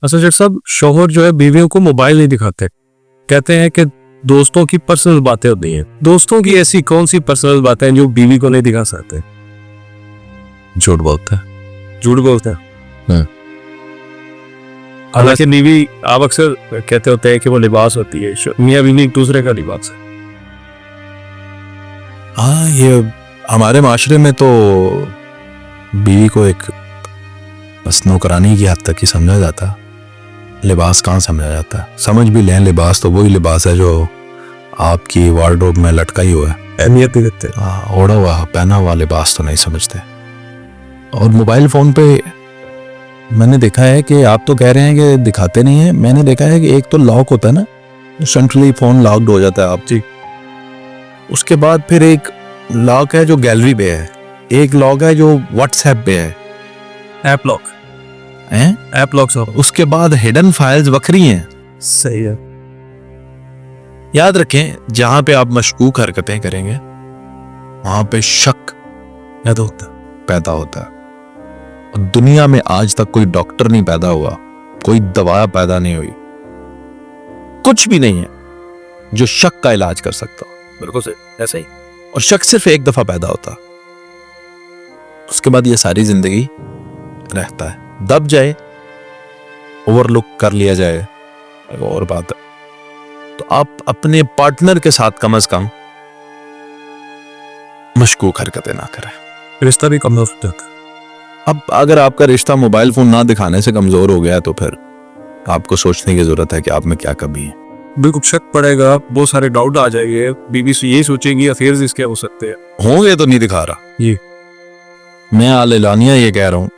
असद साहब, शौहर जो है बीवियों को मोबाइल नहीं दिखाते, कहते हैं कि दोस्तों की पर्सनल बातें होती हैं। दोस्तों की ऐसी कौन सी पर्सनल बातें हैं जो बीवी को नहीं दिखा सकते? झूठ बोलता है। झूठ बोलते हैं। हालांकि बीवी, आप अक्सर कहते होते हैं कि वो लिबास होती है, मियां बीवी एक दूसरे का लिबास है। हाँ, ये हमारे माशरे में तो बीवी को एक बस नौकरानी की हद तक ही समझा जाता है। लिबास कहाँ समझा जाता है? समझ भी लें लिबास तो वही लिबास है जो आपकी वार्डरोब में लटका ही हुआ है। अहमियत नहीं देते। ओढ़ा हुआ पहना हुआ लिबास तो नहीं समझते। और मोबाइल फ़ोन पे मैंने देखा है कि आप तो कह रहे हैं कि दिखाते नहीं हैं, मैंने देखा है कि एक तो लॉक होता है ना, सेंट्रली फ़ोन लॉक्ड हो जाता है आप जी। उसके बाद फिर एक लॉक है जो गैलरी पे है, एक लॉक है जो व्हाट्सएप पे है, ऐप लॉक हैं? ऐप लॉक सब। उसके बाद हिडन फाइल्स बखरी हैं। सही है। याद रखें, जहां पे आप मशकूक हरकतें करेंगे वहां पे शक पैदा होता है। और दुनिया में आज तक कोई डॉक्टर नहीं पैदा हुआ, कोई दवा पैदा नहीं हुई, कुछ भी नहीं है जो शक का इलाज कर सकता हो। बिल्कुल सही, ऐसा ही। और शक सिर्फ एक दफा पैदा होता, उसके बाद ये सारी जिंदगी रहता है। दब जाए, ओवरलुक कर लिया जाए, और बात है। तो आप अपने पार्टनर के साथ कम से कम मशकूक हरकतें ना करें, रिश्ता भी कमजोर हो जाता है। अब अगर आपका रिश्ता मोबाइल फोन ना दिखाने से कमजोर हो गया है तो फिर आपको सोचने की जरूरत है कि आप में क्या कमी है। बिल्कुल शक पड़ेगा, बहुत सारे डाउट आ जाएंगे, बीबी से यही सोचेंगी अफेयर्स इसके हो सकते हैं। होंगे तो नहीं दिखा रहा। ये मैं आलिलानिया ये कह रहा हूं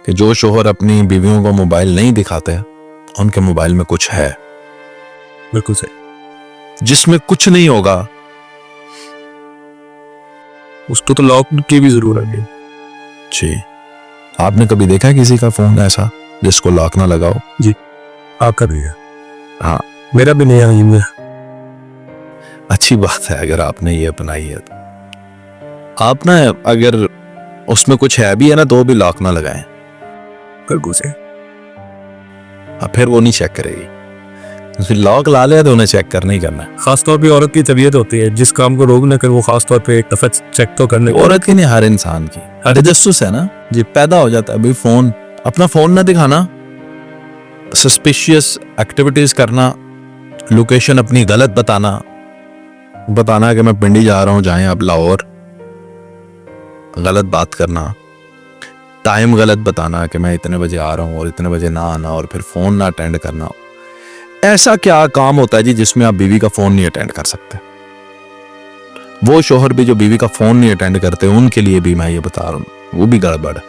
कि जो शोहर अपनी बीवियों को मोबाइल नहीं दिखाते हैं उनके मोबाइल में कुछ है। बिल्कुल सही। जिसमें कुछ नहीं होगा उसको तो लॉक की भी जरूरत है जी। आपने कभी देखा है किसी का फोन ऐसा जिसको लॉक ना लगाओ? जी, आपका भी है। हाँ, मेरा भी नहीं है। अच्छी बात है अगर आपने ये अपनाई है तो। आप ना अगर उसमें कुछ है भी है ना तो भी लॉक ना लगाएं। बिल्कुल सही। फिर वो नहीं चेक करेगी। फिर लॉक ला ले तो उन्हें चेक करना ही करना है। खासतौर पे औरत की तबीयत होती है, जिस काम को रोक न कर वो खासतौर पे एक दफा चेक तो करने। औरत की नहीं, हर इंसान की तजस्सुस है ना जी, पैदा हो जाता है। भाई फोन, अपना फोन ना दिखाना, सस्पिशियस एक्टिविटीज करना, लोकेशन अपनी गलत बताना कि मैं पिंडी जा रहा हूं, जाएं आप लाहौर, गलत बात करना, टाइम गलत बताना कि मैं इतने बजे आ रहा हूं और इतने बजे ना आना, और फिर फोन ना अटेंड करना। ऐसा क्या काम होता है जी जिसमें आप बीवी का फोन नहीं अटेंड कर सकते? वो शोहर भी जो बीवी का फोन नहीं अटेंड करते उनके लिए भी मैं ये बता रहा हूं, वो भी गड़बड़ है।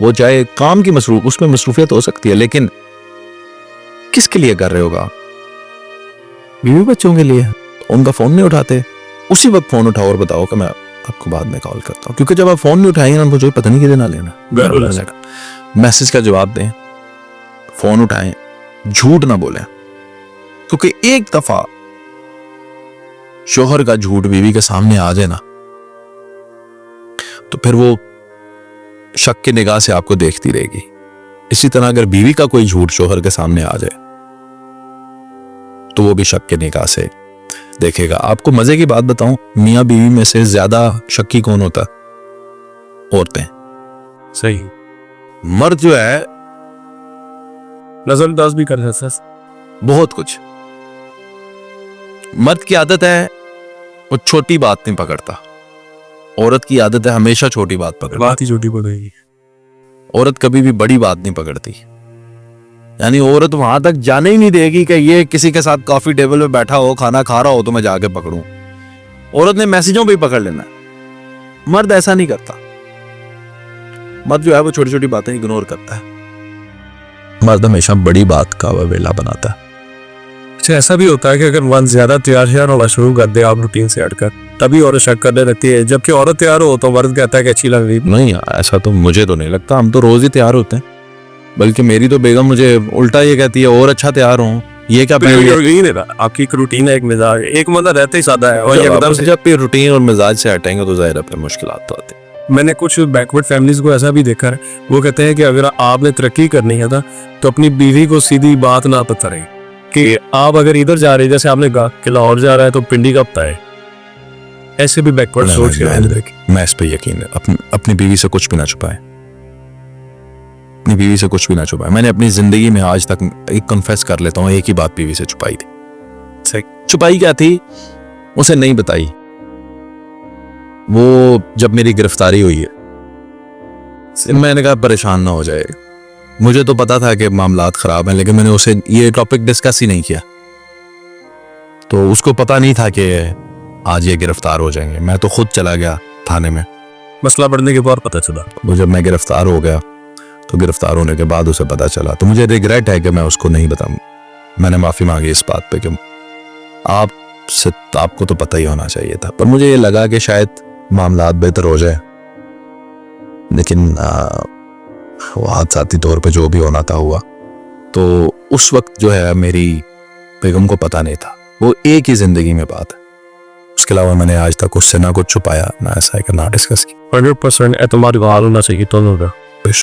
वो चाहे काम की उसमें मसरूफियत हो सकती है, लेकिन किसके लिए कर रहे होगा? बीवी बच्चों के लिए। उनका फोन नहीं उठाते, उसी वक्त फोन उठाओ और बताओ कि मैं आपको बाद में कॉल करता हूं। क्योंकि जब आप फोन नहीं उठाएंगे ना, उनको जो पता नहीं किसे ना लेना। मैसेज का जवाब दें, फोन उठाएं, झूठ ना बोलें। क्योंकि एक दफा शोहर का झूठ बीवी के सामने आ जाए ना तो फिर वो शक की निगाह से आपको देखती रहेगी। इसी तरह अगर बीवी का कोई झूठ शोहर के सामने आ जाए तो वो भी शक की निगाह से देखेगा। आपको मजे की बात बताऊं, मियां बीवी में से ज्यादा शक्की कौन होता? औरतें। सही। मर्द जो है नजरअंदाज भी कर सकता है बहुत कुछ। मर्द की आदत है वो छोटी बात नहीं पकड़ता, औरत की आदत है हमेशा छोटी बात पकड़ना। बात ही छोटी पड़ेगी। औरत कभी भी बड़ी बात नहीं पकड़ती। यानी औरत वहां तक जाने ही नहीं देगी कि ये किसी के साथ कॉफी टेबल पे बैठा हो, खाना खा रहा हो तो मैं जाके पकड़ूं। औरत ने मैसेजों पे ही पकड़ लेना है। मर्द ऐसा नहीं करता। मर्द जो है वो छोटी छोटी बातें इग्नोर करता है। मर्द हमेशा बड़ी बात का वेला बनाता है। अच्छा, ऐसा भी होता है कि अगर मन ज्यादा तैयार होना शुरू कर दे आप रूटीन से हटकर, तभी औरत शक करने लगती है, जबकि औरत तैयार हो तो मर्द कहता है कि अच्छी लग रही। नहीं, ऐसा तो मुझे तो नहीं लगता। हम तो रोज ही तैयार होते हैं, बल्कि मेरी तो बेगम मुझे उल्टा ये कहती है और अच्छा तैयार हूँ। ये क्या आपकी एक रूटीन है, एक मिजाज, एक बंदा रहते ही सादा है और ये जब रूटीन और मिजाज से हटेंगे तो जाहिर है मुश्किल तो आती है। मैंने कुछ बैकवर्ड फैमिलीज को ऐसा भी देखा है, वो कहते हैं कि अगर आपने तरक्की करनी है ना तो अपनी बीवी को सीधी बात ना बताएं कि आप अगर इधर जा रहे हैं, जैसे आपने कहा कि लाहौर जा रहा है तो पिंडी का पता है। ऐसे भी बैकवर्ड सोच के लोग हैं। मैं इस पे यकीन है, अपनी बीवी से कुछ भी ना छुपाए, अपनी बीवी से कुछ भी ना छुपाए। मैंने अपनी जिंदगी में आज तक एक कन्फेस कर लेता हूँ, एक ही बात बीवी से छुपाई थी। सही। छुपाई क्या थी, उसे नहीं बताई। वो जब मेरी गिरफ्तारी हुई है, मैंने कहा परेशान ना हो जाए। मुझे तो पता था कि मामलात खराब हैं, लेकिन मैंने उसे ये टॉपिक डिस्कस ही नहीं किया। तो उसको पता नहीं था कि आज ये गिरफ्तार हो जाएंगे। मैं तो खुद चला गया थाने में। मसला बढ़ने के बाद पता चला। वो जब मैं गिरफ्तार हो गया तो गिरफ्तार होने के बाद उसे पता चला, तो मुझे रिग्रेट है कि मैं उसको नहीं बताऊं। मैंने माफी मांगी इस बात पे कि आपको तो पता ही होना चाहिए था, पर मुझे ये लगा कि शायद मामलात बेहतर हो जाए। लेकिन वो हादसाती तौर पे जो भी होना था हुआ। तो उस वक्त जो है मेरी बेगम को पता नहीं था। वो एक ही जिंदगी में बात है, उसके अलावा मैंने आज तक उससे ना कुछ छुपाया, ना ऐसा है कि ना डिस्कस किया। 100% एतमाद हाल होना चाहिए दोनों का।